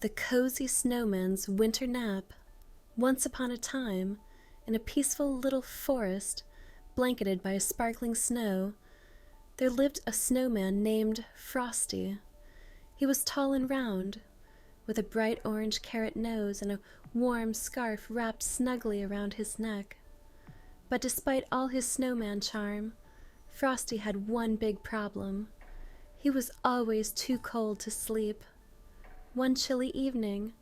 The Cozy Snowman's Winter Nap. Once upon a time, in a peaceful little forest, blanketed by sparkling snow, there lived a snowman named Frosty. He was tall and round, with a bright orange carrot nose and a warm scarf wrapped snugly around his neck. But despite all his snowman charm, Frosty had one big problem. He was always too cold to sleep. One chilly evening,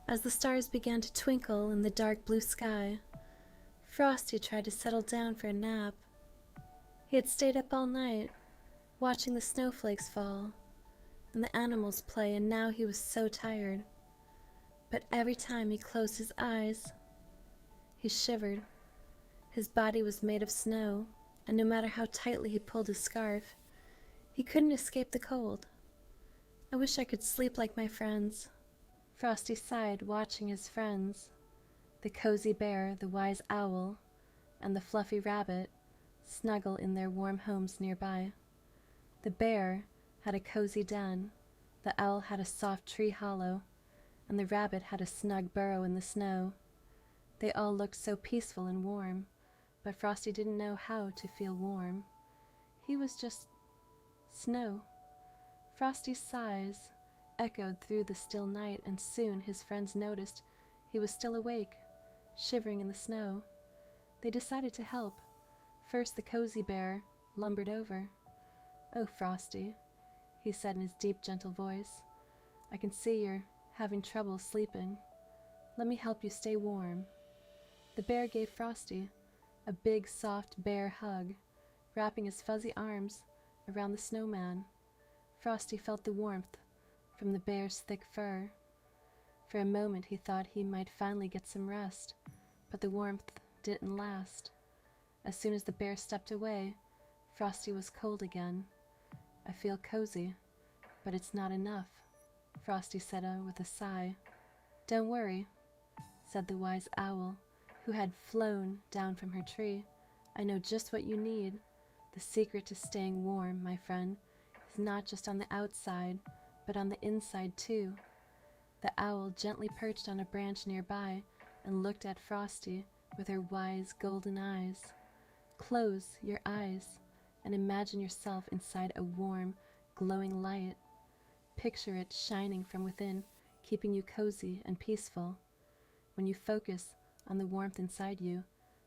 as the stars began to twinkle in the dark blue sky, Frosty tried to settle down for a nap. He had stayed up all night, watching the snowflakes fall and the animals play, and now he was so tired. But every time he closed his eyes, he shivered. His body was made of snow, and no matter how tightly he pulled his scarf, he couldn't escape the cold. I wish I could sleep like my friends. Frosty sighed, watching his friends, the cozy bear, the wise owl, and the fluffy rabbit, snuggle in their warm homes nearby. The bear had a cozy den, the owl had a soft tree hollow, and the rabbit had a snug burrow in the snow. They all looked so peaceful and warm, but Frosty didn't know how to feel warm. He was just snow. Frosty's sighs echoed through the still night, and soon his friends noticed he was still awake, shivering in the snow. They decided to help. First, the cozy bear lumbered over. "Oh, Frosty," he said in his deep, gentle voice, "I can see you're having trouble sleeping. Let me help you stay warm." The bear gave Frosty a big, soft bear hug, wrapping his fuzzy arms around the snowman. Frosty felt the warmth from the bear's thick fur. For a moment he thought he might finally get some rest, but the warmth didn't last. As soon as the bear stepped away, Frosty was cold again. "I feel cozy, but it's not enough," Frosty said with a sigh. "Don't worry," said the wise owl, who had flown down from her tree. "I know just what you need. The secret to staying warm, my friend, is not just on the outside, but on the inside too." The owl gently perched on a branch nearby and looked at Frosty with her wise golden eyes. "Close your eyes and imagine yourself inside a warm, glowing light. Picture it shining from within, keeping you cozy and peaceful. When you focus on the warmth inside you,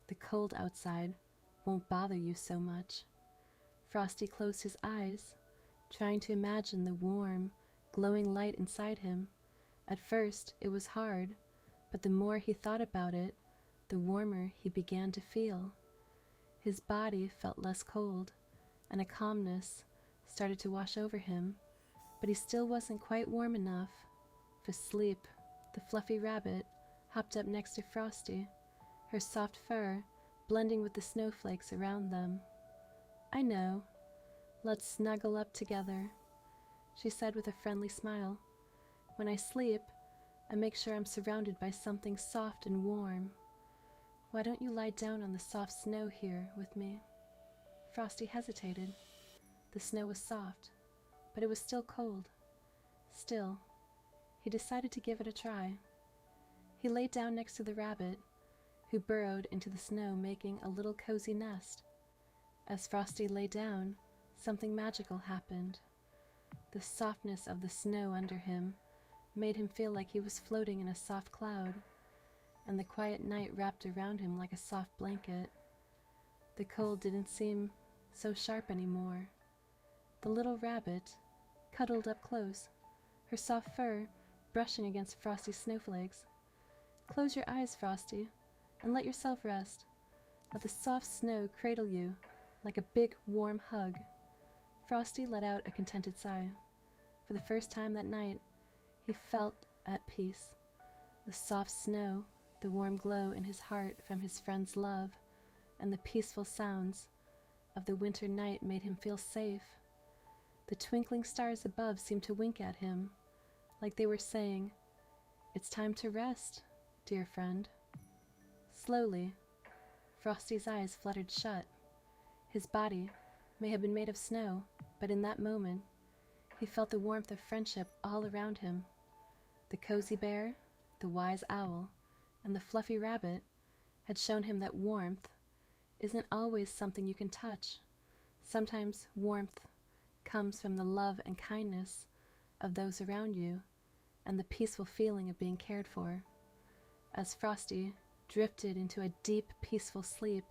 the cold outside won't bother you so much." Frosty closed his eyes, trying to imagine the warm, glowing light inside him. At first it was hard, but the more he thought about it, the warmer he began to feel. His body felt less cold, and a calmness started to wash over him, but he still wasn't quite warm enough for sleep. The fluffy rabbit hopped up next to Frosty, her soft fur blending with the snowflakes around them. "I know. Let's snuggle up together," she said with a friendly smile. "When I sleep, I make sure I'm surrounded by something soft and warm. Why don't you lie down on the soft snow here with me?" Frosty hesitated. The snow was soft, but it was still cold. Still, he decided to give it a try. He lay down next to the rabbit, who burrowed into the snow, making a little cozy nest. As Frosty lay down, something magical happened. The softness of the snow under him made him feel like he was floating in a soft cloud, and the quiet night wrapped around him like a soft blanket. The cold didn't seem so sharp anymore. The little rabbit cuddled up close, her soft fur brushing against Frosty's snowflakes. "Close your eyes, Frosty, and let yourself rest. Let the soft snow cradle you like a big, warm hug." Frosty let out a contented sigh. For the first time that night, he felt at peace. The soft snow, the warm glow in his heart from his friend's love, and the peaceful sounds of the winter night made him feel safe. The twinkling stars above seemed to wink at him, like they were saying, "It's time to rest, dear friend." Slowly, Frosty's eyes fluttered shut. His body may have been made of snow, but in that moment, he felt the warmth of friendship all around him. The cozy bear, the wise owl, and the fluffy rabbit had shown him that warmth isn't always something you can touch. Sometimes warmth comes from the love and kindness of those around you and the peaceful feeling of being cared for. As Frosty drifted into a deep, peaceful sleep,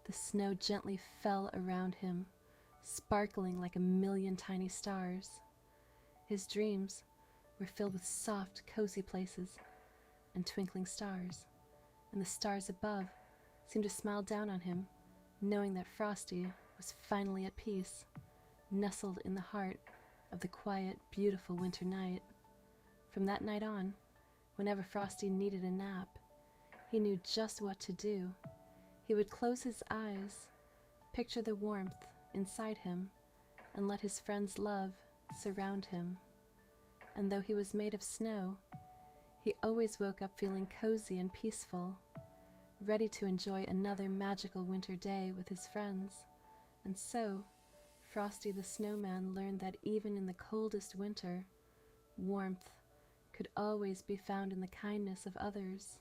the snow gently fell around him, sparkling like a million tiny stars. His dreams were filled with soft, cozy places and twinkling stars, and the stars above seemed to smile down on him, knowing that Frosty was finally at peace, nestled in the heart of the quiet, beautiful winter night. From that night on, whenever Frosty needed a nap, he knew just what to do. He would close his eyes, picture the warmth inside him, and let his friend's love surround him. And though he was made of snow, he always woke up feeling cozy and peaceful, ready to enjoy another magical winter day with his friends. And so, Frosty the Snowman learned that even in the coldest winter, warmth could always be found in the kindness of others.